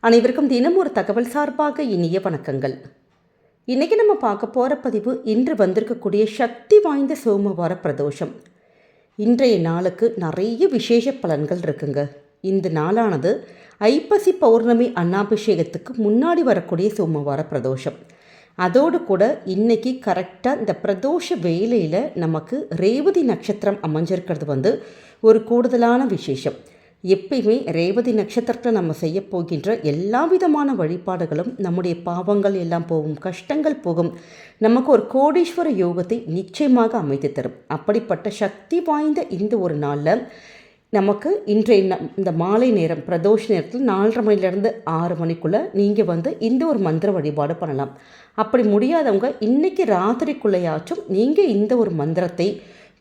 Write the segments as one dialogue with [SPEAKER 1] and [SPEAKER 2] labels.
[SPEAKER 1] அனைவருக்கும் தினம் ஒரு தகவல் சார்பாக இனிய வணக்கங்கள். இன்றைக்கி நம்ம பார்க்க போகிற பதிவு இன்று வந்திருக்கக்கூடிய சக்தி வாய்ந்த சோமவார பிரதோஷம். இன்றைய நாளுக்கு நிறைய விசேஷ பலன்கள் இருக்குங்க. இந்த நாளானது ஐப்பசி பௌர்ணமி அன்னாபிஷேகத்துக்கு முன்னாடி வரக்கூடிய சோமவார பிரதோஷம். அதோடு கூட இன்றைக்கி கரெக்டாக இந்த பிரதோஷ வேளையில் நமக்கு ரேவதி நட்சத்திரம் அமைஞ்சிருக்கிறது ஒரு கூடுதலான விசேஷம். எப்பயுமே ரேவதி நட்சத்திரத்தில் நம்ம செய்ய போகின்ற எல்லா விதமான வழிபாடுகளும் நம்முடைய பாவங்கள் எல்லாம் போகும், கஷ்டங்கள் போகும், நமக்கு ஒரு கோடீஸ்வர யோகத்தை நிச்சயமாக அமைத்து தரும். அப்படிப்பட்ட சக்தி வாய்ந்த இந்த ஒரு நாளில் நமக்கு இன்றைய இந்த மாலை நேரம் பிரதோஷ நேரத்தில் 4:30 மணிலேருந்து 6 மணிக்குள்ளே நீங்கள் இந்த ஒரு மந்திர வழிபாடு பண்ணலாம். அப்படி முடியாதவங்க இன்றைக்கி ராத்திரிக்குள்ளேயாச்சும் நீங்கள் இந்த ஒரு மந்திரத்தை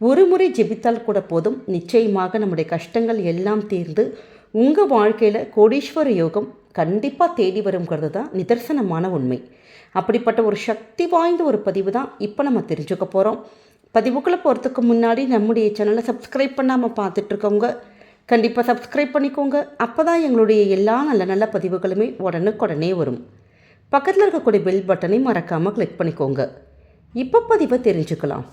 [SPEAKER 1] ஒரு முறை ஜெபித்தால் கூட போதும். நிச்சயமாக நம்முடைய கஷ்டங்கள் எல்லாம் தீர்ந்து உங்கள் வாழ்க்கையில் கோடீஸ்வர யோகம் கண்டிப்பாக தேடி வருங்கிறது தான் நிதர்சனமான உண்மை. அப்படிப்பட்ட ஒரு சக்தி வாய்ந்த ஒரு பதிவு தான் இப்போ நம்ம தெரிஞ்சுக்க போகிறோம். பதிவுக்குள்ளே போகிறதுக்கு முன்னாடி நம்முடைய சேனலை சப்ஸ்கிரைப் பண்ணாமல் பார்த்துட்ருக்கவங்க கண்டிப்பாக சப்ஸ்கிரைப் பண்ணிக்கோங்க. அப்போ தான் எங்களுடைய எல்லா நல்ல நல்ல பதிவுகளுமே உடனுக்குடனே வரும். பக்கத்தில் இருக்கக்கூடிய பெல் பட்டனை மறக்காமல் கிளிக் பண்ணிக்கோங்க. இப்போ பதிவை தெரிஞ்சுக்கலாம்.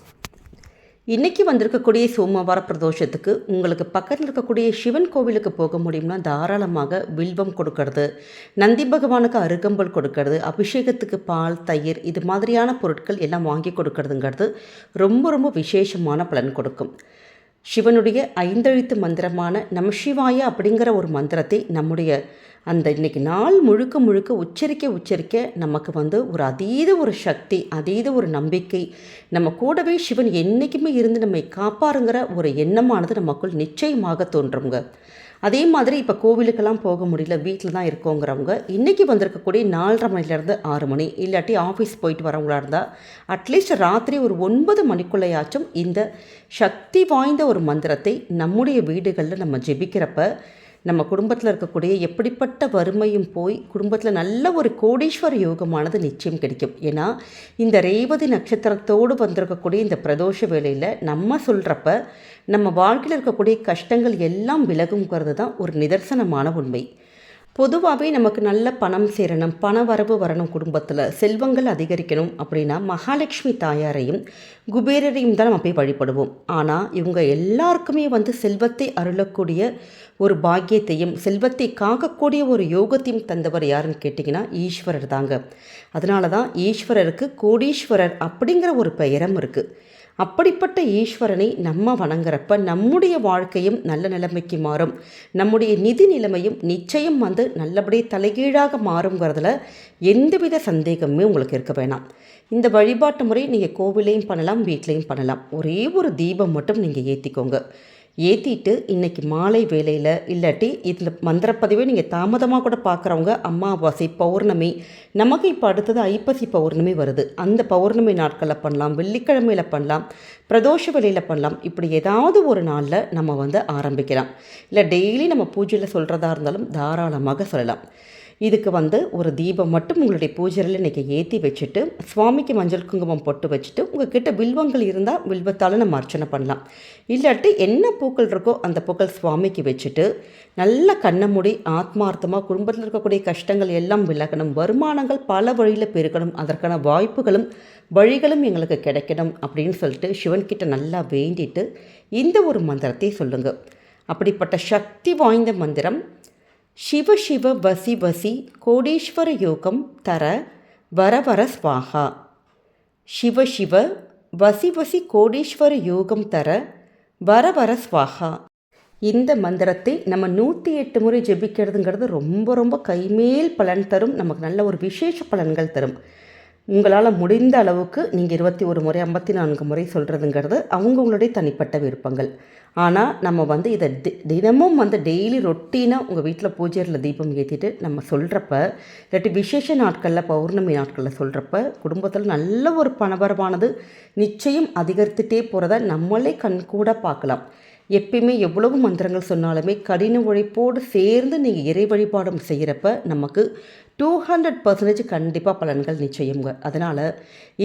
[SPEAKER 1] இன்றைக்கி வந்திருக்கக்கூடிய சோமவார பிரதோஷத்துக்கு உங்களுக்கு பக்கத்தில் இருக்கக்கூடிய சிவன் கோவிலுக்கு போக முடியும்னா தாராளமாக வில்வம் கொடுக்கறது, நந்தி பகவானுக்கு அருகம்பல் கொடுக்கறது, அபிஷேகத்துக்கு பால், தயிர் இது மாதிரியான பொருட்கள் எல்லாம் வாங்கி கொடுக்கறதுங்கிறது ரொம்ப ரொம்ப விசேஷமான பலன் கொடுக்கும். சிவனுடைய 5 எழுத்து மந்திரமான நமசிவாய அப்படிங்கிற ஒரு மந்திரத்தை நம்முடைய அந்த இன்றைக்கி நாள் முழுக்க உச்சரிக்க நமக்கு ஒரு அதீத ஒரு சக்தி, அதீத ஒரு நம்பிக்கை, நம்ம கூடவே சிவன் என்றைக்குமே இருந்து நம்மை காப்பாருங்கிற ஒரு எண்ணமானது நமக்குள் நிச்சயமாக தோன்றுங்க. அதே மாதிரி இப்போ கோவிலுக்கெல்லாம் போக முடியல, வீட்டில் தான் இருக்கோங்கிறவங்க இன்றைக்கி வந்திருக்கக்கூடிய 4:30 மணிலேருந்து 6 மணி, இல்லாட்டி ஆஃபீஸ் போயிட்டு வரவங்களா இருந்தால் அட்லீஸ்ட் ராத்திரி ஒரு 9 மணிக்குள்ளேயாச்சும் இந்த சக்தி வாய்ந்த ஒரு மந்திரத்தை நம்முடைய வீடுகளில் நம்ம ஜெபிக்கிறப்ப நம்ம குடும்பத்தில் இருக்கக்கூடிய எப்படிப்பட்ட வறுமையும் போய் குடும்பத்தில் நல்ல ஒரு கோடீஸ்வர யோகமானது நிச்சயம் கிடைக்கும். ஏன்னா இந்த ரேவதி நட்சத்திரத்தோடு வந்திருக்கக்கூடிய இந்த பிரதோஷ வேளையில் நம்ம சொல்கிறப்ப நம்ம வாழ்க்கையில் இருக்கக்கூடிய கஷ்டங்கள் எல்லாம் விலகுங்கிறது தான் ஒரு நிதர்சனமான உண்மை. பொதுவாகவே நமக்கு நல்ல பணம் சேரணும், பண வரவு வரணும், குடும்பத்தில் செல்வங்கள் அதிகரிக்கணும் அப்படின்னா மகாலட்சுமி தாயாரையும் குபேரரையும் தான் நம்ம போய் வழிபடுவோம். ஆனால் இவங்க எல்லாருக்குமே செல்வத்தை அருளக்கூடிய ஒரு பாக்கியத்தையும் செல்வத்தை காக்கக்கூடிய ஒரு யோகத்தையும் தந்தவர் யாருன்னு கேட்டிங்கன்னா ஈஸ்வரர் தாங்க. அதனால தான் ஈஸ்வரருக்கு கோடீஸ்வரர் அப்படிங்கிற ஒரு பெயரும் இருக்குது. அப்படிப்பட்ட ஈஸ்வரனை நம்ம வணங்குறப்ப நம்முடைய வாழ்க்கையும் நல்ல நிலைமைக்கு மாறும், நம்முடைய நிதி நிலைமையும் நிச்சயம் நல்லபடியே தலைகீழாக மாறுங்கிறதுல எந்தவித சந்தேகமே உங்களுக்கு இருக்க வேணாம். இந்த வழிபாட்டு முறை நீங்கள் கோவிலையும் பண்ணலாம், வீட்லேயும் பண்ணலாம். ஒரே ஒரு தீபம் மட்டும் நீங்கள் ஏற்றிக்கோங்க. ஏற்றிட்டு இன்றைக்கி மாலை வேளையில் இல்லாட்டி இதில் மந்திரப்பதிவே நீங்கள் தாமதமாக கூட பார்க்குறவங்க அமாவாசை, பௌர்ணமி, நமக்கு இப்போ அடுத்தது ஐப்பசி பௌர்ணமி வருது, அந்த பௌர்ணமி நாட்களில் பண்ணலாம், வெள்ளிக்கிழமையில் பண்ணலாம், பிரதோஷ வேளையில் பண்ணலாம். இப்படி ஏதாவது ஒரு நாளில் நம்ம ஆரம்பிக்கலாம். இல்லை டெய்லி நம்ம பூஜையில் சொல்கிறதா இருந்தாலும் தாராளமாக சொல்லலாம். இதுக்கு ஒரு தீபம் மட்டும் உங்களுடைய பூஜையில் இன்றைக்கி ஏற்றி வச்சுட்டு சுவாமிக்கு மஞ்சள் குங்குமம் பொட்டு வச்சுட்டு உங்கள்கிட்ட வில்வங்கள் இருந்தால் வில்வத்தால் நம்ம அர்ச்சனை பண்ணலாம். இல்லாட்டி என்ன பூக்கள் இருக்கோ அந்த பூக்கள் சுவாமிக்கு வச்சுட்டு நல்ல கண்ணை மூடி ஆத்மார்த்தமாக குடும்பத்தில் இருக்கக்கூடிய கஷ்டங்கள் எல்லாம் விலகணும், வருமானங்கள் பல வழியில் பெருக்கணும், அதற்கான வாய்ப்புகளும் வழிகளும் எங்களுக்கு கிடைக்கணும் அப்படின்னு சொல்லிட்டு சிவன்கிட்ட நல்லா வேண்டிட்டு இந்த ஒரு மந்திரத்தை சொல்லுங்கள். அப்படிப்பட்ட சக்தி வாய்ந்த மந்திரம் சிவ சிவ வசி வசி கோடீஸ்வர யோகம் தர வர வர ஸ்வாஹா. சிவ சிவ வசி வசி கோடீஸ்வர யோகம் தர வர வர ஸ்வாஹா. இந்த மந்திரத்தை நம்ம 108 முறை ஜெபிக்கிறதுங்கிறது ரொம்ப ரொம்ப கைமேல் பலன் தரும், நமக்கு நல்ல ஒரு விசேஷ பலன்கள் தரும். உங்களால் முடிந்த அளவுக்கு நீங்கள் 21 முறை 54 முறை சொல்கிறதுங்கிறது அவங்கவுங்களுடைய தனிப்பட்ட விருப்பங்கள். ஆனால் நம்ம இதை தினமும் டெய்லி ரொட்டீனாக உங்கள் வீட்டில் பூஜையில் தீபம் ஏற்றிட்டு நம்ம சொல்கிறப்ப இல்லாட்டி விசேஷ நாட்களில் பௌர்ணமி நாட்களில் சொல்கிறப்ப குடும்பத்தில் நல்ல ஒரு பணவரவானது நிச்சயம் அதிகரித்துட்டே போகிறத நம்மளே கண்கூட பார்க்கலாம். எப்பயுமே எவ்வளவு மந்திரங்கள் சொன்னாலுமே கடின உழைப்போடு சேர்ந்து நீங்கள் இறை வழிபாடும் செய்கிறப்ப நமக்கு 200% கண்டிப்பாக பலன்கள் நிச்சயங்க. அதனால்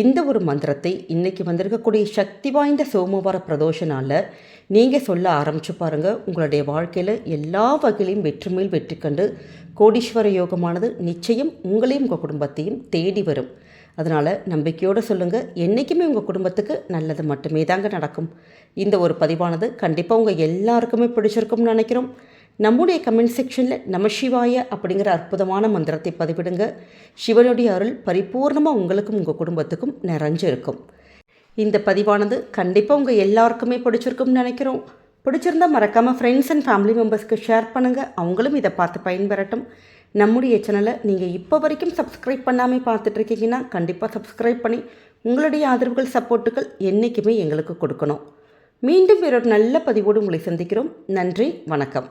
[SPEAKER 1] இந்த ஒரு மந்திரத்தை இன்றைக்கி வந்திருக்கக்கூடிய சக்தி வாய்ந்த சோமவார பிரதோஷ நாளில் நீங்கள் சொல்ல ஆரம்பித்து பாருங்கள். உங்களுடைய வாழ்க்கையில் எல்லா வகையிலையும் வெற்றி மேல் வெற்றி கண்டு கோடீஸ்வர யோகமானது நிச்சயம் உங்களையும் உங்கள் குடும்பத்தையும் தேடி வரும். அதனால் நம்பிக்கையோடு சொல்லுங்கள். என்றைக்குமே உங்கள் குடும்பத்துக்கு நல்லது மட்டுமே தாங்க நடக்கும். இந்த ஒரு பதிவானது கண்டிப்பாக உங்கள் எல்லாருக்குமே பிடிச்சிருக்கும்னு நினைக்கிறோம். நம்முடைய கமெண்ட் செக்ஷனில் நமசிவாய அப்படிங்கிற அற்புதமான மந்திரத்தை பதிவிடுங்க. சிவனுடைய அருள் பரிபூர்ணமாக உங்களுக்கும் உங்கள் குடும்பத்துக்கும் நிறைஞ்சிருக்கும். இந்த பதிவானது கண்டிப்பாக உங்கள் எல்லாருக்குமே பிடிச்சிருக்கும்னு நினைக்கிறோம். பிடிச்சிருந்தால் மறக்காமல் ஃப்ரெண்ட்ஸ் அண்ட் ஃபேமிலி மெம்பர்ஸ்க்கு ஷேர் பண்ணுங்கள். அவங்களும் இதை பார்த்து பயன்பெறட்டும். நம்முடைய சேனலை நீங்கள் இப்போ வரைக்கும் சப்ஸ்கிரைப் பண்ணாமல் பார்த்துட்ருக்கீங்கன்னா கண்டிப்பாக சப்ஸ்கிரைப் பண்ணி உங்களுடைய ஆதரவுகள் சப்போர்ட்டுகள் என்றைக்குமே எங்களுக்கு கொடுக்கணும். மீண்டும் வேறொரு நல்ல பதிவோடு உங்களை சந்திக்கிறோம். நன்றி, வணக்கம்.